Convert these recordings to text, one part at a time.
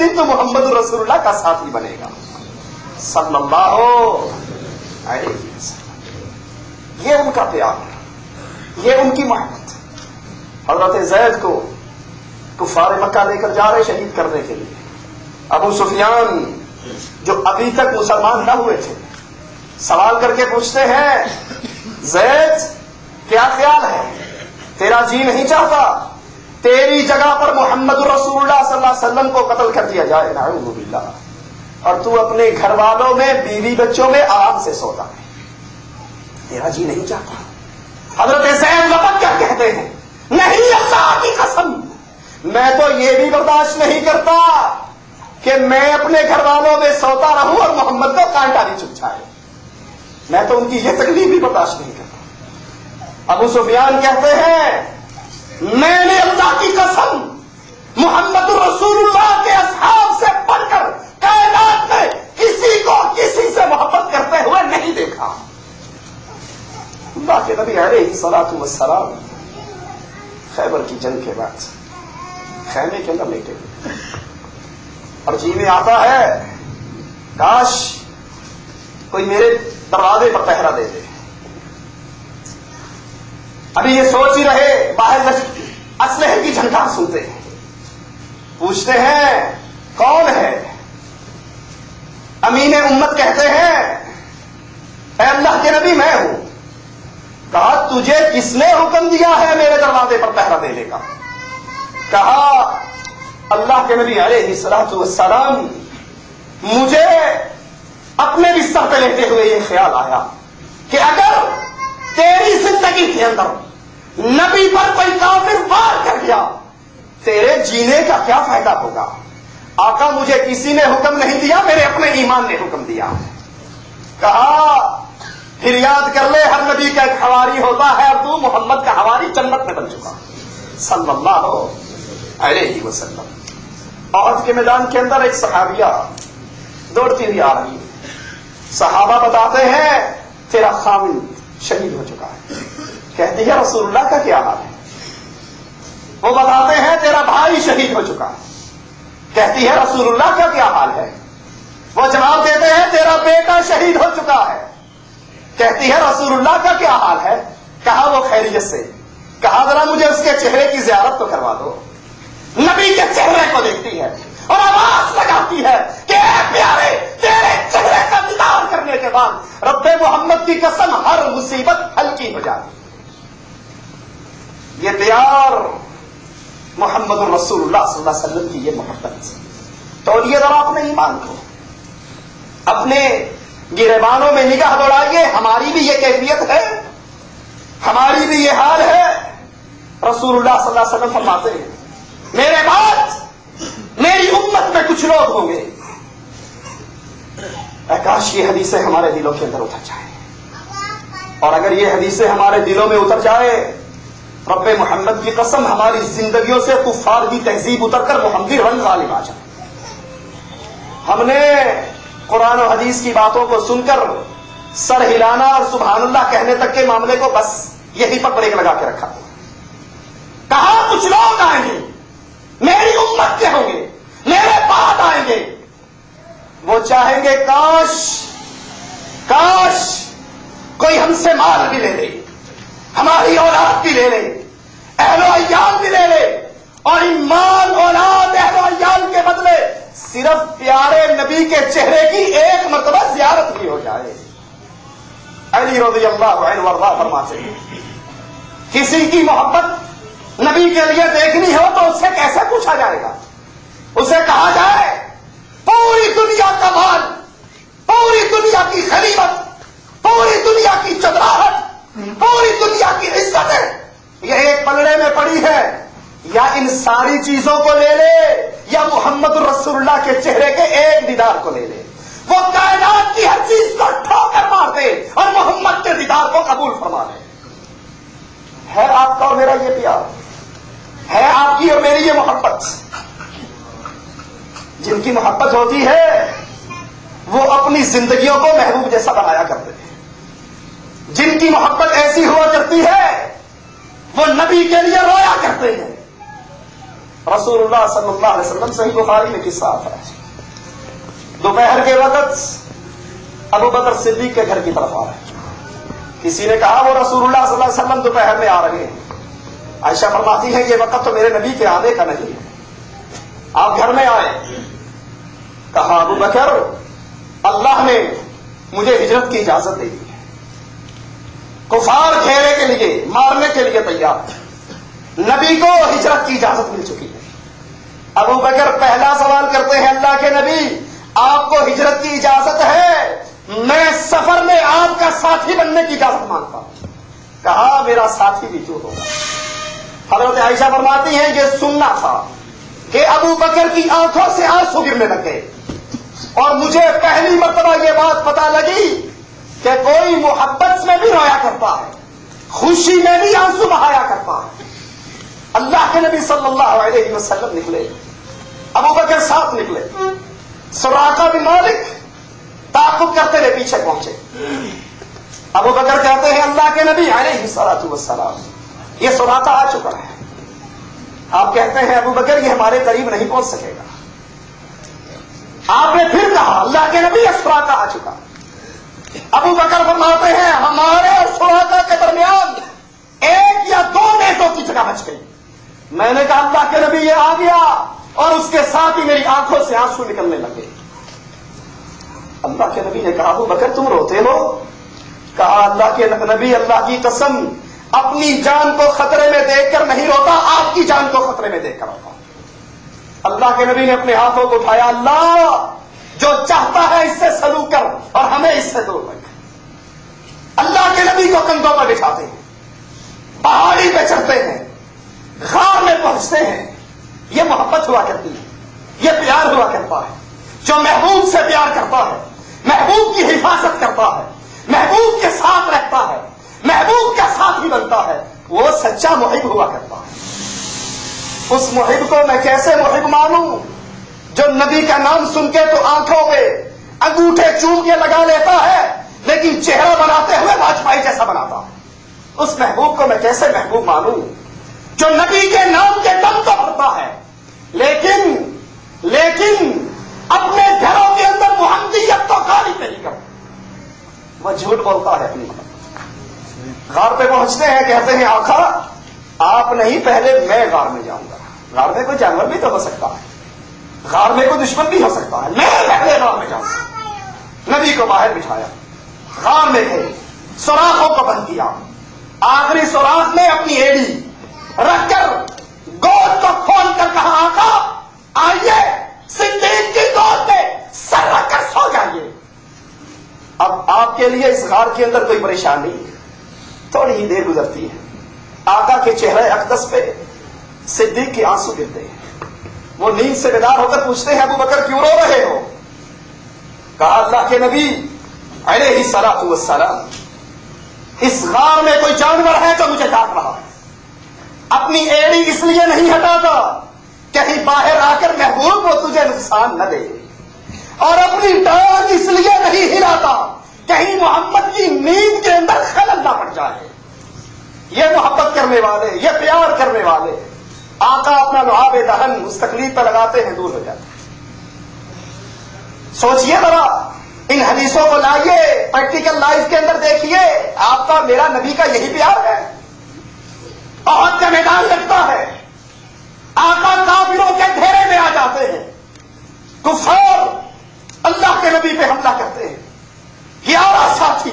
دن تو محمد رسول اللہ کا ساتھی بنے گا صلی اللہ علیہ وسلم۔ یہ ان کا پیار، یہ ان کی محبت۔ حضرت زید کو کفار مکہ لے کر جا رہے شہید کرنے کے لیے، ابو سفیان جو ابھی تک مسلمان نہ ہوئے تھے سوال کر کے پوچھتے ہیں زید کیا خیال ہے، تیرا جی نہیں چاہتا تیری جگہ پر محمد رسول اللہ صلی اللہ علیہ وسلم کو قتل کر دیا جائے، نعوذ باللہ، اور تو اپنے گھر والوں میں بیوی بچوں میں آرام سے سوتا ہے، تیرا جی نہیں چاہتا؟ حضرت زید لپک کر کہتے ہیں نہیں اللہ کی قسم، میں تو یہ بھی برداشت نہیں کرتا کہ میں اپنے گھر والوں میں سوتا رہوں اور محمد کو کانٹا بھی چبھ جائے، میں تو ان کی یہ تکلیف بھی برداشت نہیں کرتا۔ ابو سفیان کہتے ہیں میں نے اللہ کی قسم محمد رسول اللہ کے اصحاب سے بڑھ کر کائنات میں کسی کو کسی سے محبت کرتے ہوئے نہیں دیکھا۔ اللہ کے نبی علیہ الصلوۃ والسلام خیبر کی جنگ کے بعد خیمے کے اندر لیٹے اور جی میں آتا ہے کاش کوئی میرے دروازے پر پہرا دے دے۔ ابھی یہ سوچ ہی رہے، باہر اسلحے کی جھنکار سنتے ہیں، پوچھتے ہیں کون ہے؟ امین امت کہتے ہیں اے اللہ کے نبی میں ہوں۔ کہا تجھے کس نے حکم دیا ہے میرے دروازے پر پہرا دینے کا؟ کہا اللہ کے نبی علیہ الصلوۃ والسلام مجھے اپنے بستر پہ لیٹے ہوئے یہ خیال آیا کہ اگر تیری زندگی کے اندر نبی پر کوئی کافر وار کر گیا تیرے جینے کا کیا فائدہ ہوگا؟ آقا مجھے کسی نے حکم نہیں دیا، میرے اپنے ایمان نے حکم دیا۔ کہا پھر یاد کر لے ہر نبی کا ایک حواری ہوتا ہے اور تو محمد کا حواری جنت میں بن چکا صلی اللہ علیہ وسلم۔ احد کے میدان کے اندر ایک صحابیہ دوڑتی ہوئی آ رہی ہے، صحابہ بتاتے ہیں تیرا خامد شہید ہو چکا ہے۔ کہتی ہے رسول اللہ کا کیا حال ہے؟ وہ بتاتے ہیں تیرا بھائی شہید ہو چکا ہے۔ کہتی ہے رسول اللہ کا کیا حال ہے؟ وہ جواب دیتے ہیں تیرا بیٹا شہید ہو چکا ہے۔ کہتی ہے رسول اللہ کا کیا حال ہے؟ کہا وہ خیریت سے۔ کہا ذرا مجھے اس کے چہرے کی زیارت تو کروا دو۔ نبی کے چہرے کو دیکھتی ہے اور آواز لگاتی ہے کہ اے پیارے تیرے چہرے کا دیدار کرنے کے بعد رب محمد کی قسم ہر مصیبت ہلکی ہو جاتی۔ یہ پیار محمد رسول اللہ صلی اللہ علیہ وسلم کی یہ محبت، تو یہ ذرا اپنے ایمان کو اپنے گریبانوں میں نگاہ دوڑائیے، ہماری بھی یہ کیفیت ہے، ہماری بھی یہ حال ہے۔ رسول اللہ صلی اللہ علیہ وسلم فرماتے ہیں میرے بعد میری امت میں کچھ لوگ ہوں گے، کاش یہ حدیثیں ہمارے دلوں کے اندر اتر جائے، اور اگر یہ حدیثیں ہمارے دلوں میں اتر جائے رب محمد کی قسم ہماری زندگیوں سے کفار کی تہذیب اتر کر محمدی رنگ غالب آ جائے۔ ہم نے قرآن و حدیث کی باتوں کو سن کر سر ہلانا اور سبحان اللہ کہنے تک کے معاملے کو بس یہی پر بریک لگا کے رکھا۔ کہاں کچھ لوگ آئیں گے میری امت کے ہوں گے، میرے بعد آئیں گے، وہ چاہیں گے کاش کاش کوئی ہم سے مال بھی لے لے، ہماری اولاد بھی لے لے، اہل و عیال بھی لے لے، اور ایمان اولاد اہل و عیال کے بدلے صرف پیارے نبی کے چہرے کی ایک مرتبہ زیارت بھی ہو جائے۔ علی رضی اللہ عنہ وارضاہ فرماتے ہیں کسی کی محبت نبی کے لیے دیکھنی ہو تو اس سے کیسے پوچھا جائے گا؟ اسے کہا جائے پوری دنیا کا مال، پوری دنیا کی غنیمت، پوری دنیا کی چدراہٹ، پوری دنیا کی عزتیں یہ ایک پلڑے میں پڑی ہے، یا ان ساری چیزوں کو لے لے یا محمد رسول اللہ کے چہرے کے ایک دیدار کو لے لے۔ وہ کائنات کی ہر چیز کو ٹھوکر مار دے اور محمد کے دیدار کو قبول فرما لے۔ ہے آپ کا اور میرا یہ پیار، ہے آپ کی اور میری یہ محبت۔ جن کی محبت ہوتی ہے وہ اپنی زندگیوں کو محبوب جیسا بنایا کرتے ہیں، جن کی محبت ایسی ہوا کرتی ہے وہ نبی کے لیے رویا کرتے ہیں، رسول اللہ صلی اللہ علیہ وسلم صحیح بخاری میں قصہ آتا ہے. دوپہر کے وقت ابو بکر صدیق کے گھر کی طرف آ رہے ہیں. کسی نے کہا وہ رسول اللہ صلی اللہ علیہ وسلم دوپہر میں آ رہے ہیں. عائشہ فرماتی ہے کہ یہ وقت تو میرے نبی کے آنے کا نہیں ہے, آپ گھر میں آئے. کہا ابو بکر اللہ نے مجھے ہجرت کی اجازت دے دی ہے, کفار گھیرے کے لیے مارنے کے لیے تیار, نبی کو ہجرت کی اجازت مل چکی ہے. ابو بکر پہلا سوال کرتے ہیں اللہ کے نبی آپ کو ہجرت کی اجازت ہے, میں سفر میں آپ کا ساتھی بننے کی اجازت مانگتا ہوں. کہا میرا ساتھی بھی کیوں ہوگا. حضرت عائشہ فرماتی ہیں یہ سننا تھا کہ ابو بکر کی آنکھوں سے آنسو گرنے لگے, اور مجھے پہلی مرتبہ یہ بات پتہ لگی کہ کوئی محبت میں بھی رویا کرتا ہے, خوشی میں بھی آنسو بہایا کرتا ہے. اللہ کے نبی صلی اللہ علیہ وسلم نکلے, ابو بکر ساتھ نکلے, سراقہ بن مالک تعاقب کرتے ہوئے پیچھے پہنچے. ابو بکر کہتے ہیں اللہ کے نبی علیہ الصلوۃ والسلام یہ سراقہ آ چکا ہے. آپ کہتے ہیں ابو بکر یہ ہمارے قریب نہیں پہنچ سکے گا. آپ نے پھر کہا اللہ کے نبی یہ سراقہ آ چکا. ابو بکر فرماتے ہیں ہمارے اور سراقہ کے درمیان 1 یا 2 نیزوں کی جگہ بچ گئی. میں نے کہا اللہ کے نبی یہ آ گیا, اور اس کے ساتھ ہی میری آنکھوں سے آنسو نکلنے لگے. اللہ کے نبی نے کہا ابو بکر تم روتے ہو. کہا اللہ کے نبی اللہ کی قسم اپنی جان کو خطرے میں دیکھ کر نہیں روتا, آپ کی جان کو خطرے میں دیکھ کر روتا. اللہ کے نبی نے اپنے ہاتھوں کو اٹھایا, اللہ جو چاہتا ہے اس سے سلوک کر اور ہمیں اس سے دور رکھ. اللہ کے نبی کو کندھوں پر بٹھاتے ہیں, پہاڑی پہ چڑھتے ہیں, غار میں پہنچتے ہیں. یہ محبت ہوا کرتی ہے, یہ پیار ہوا کرتا ہے. جو محبوب سے پیار کرتا ہے, محبوب کی حفاظت کرتا ہے, محبوب کے ساتھ رہتا ہے, محبوب کا ساتھی بنتا ہے, وہ سچا محب ہوا کرتا ہے. اس محب کو میں کیسے محب مانوں جو نبی کا نام سن کے تو آنکھوں میں انگوٹھے چوم کے لگا لیتا ہے, لیکن چہرہ بناتے ہوئے واجپئی جیسا بناتا ہے. اس محبوب کو میں کیسے محبوب مانوں جو نبی کے نام کے دم تو بھرتا ہے, لیکن اپنے گھروں کے اندر محمدیت تو غالب نہیں کرتا, وہ جھوٹ بولتا ہے اپنی محبت. غار پہ پہنچتے ہیں, کہتے ہیں آقا آپ نہیں پہلے میں غار میں جاؤں گا. غار میں کوئی جانور بھی تو ہو سکتا ہے, غار میں کوئی دشمن بھی ہو سکتا ہے, میں پہلے غار میں جاؤں گا. نبی کو باہر بٹھایا, غار میں گئے, سوراخوں کو بند کیا, آخری سوراخ میں اپنی ایڑی رکھ کر گود کو کھول کر کہا آقا آئیے صدیق کی گود میں سر رکھ کر سو جائیے. اب آپ کے لیے اس غار کے اندر کوئی پریشانی نہیں ہے. تھوڑی ہی دیر گزرتی ہے, آقا کے چہرے اقدس پہ صدیق کے آنسو گرتے ہیں. وہ نیند سے بیدار ہو کر پوچھتے ہیں ابو بکر کیوں رو رہے ہو. کہا اللہ کے نبی علیہ الصلوۃ والسلام اس غار میں کوئی جانور ہے جو مجھے کاٹ رہا ہے. اپنی ایڑی اس لیے نہیں ہٹاتا کہیں باہر آ کر محبوب وہ تجھے نقصان نہ دے, اور اپنی ٹانگ اس لیے نہیں ہلاتا کہیں محمد کی نیند کے اندر خلل نہ پڑ جائے. یہ محبت کرنے والے, یہ پیار کرنے والے آقا اپنا لعاب دہن اس تکلیف پہ لگاتے ہیں, دور ہو جاتے ہیں. سوچئے ذرا, ان حدیثوں کو لائیے, پریکٹیکل لائف کے اندر دیکھیے, آپ کا میرا نبی کا یہی پیار ہے. عہد کا میدان لگتا ہے, آقا کافروں کے گھیرے میں آ جاتے ہیں, کفار اللہ کے نبی پہ حملہ کرتے ہیں, 11 ساتھی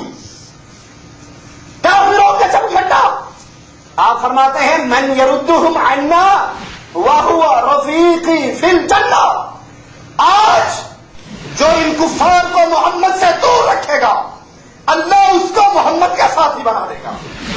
کافروں کے جب جھنڈا. آپ فرماتے ہیں من یردہم عنا وہو رفیقی فی الجنہ, آج جو ان کفار کو محمد سے دور رکھے گا اللہ اس کو محمد کا ساتھی بنا دے گا.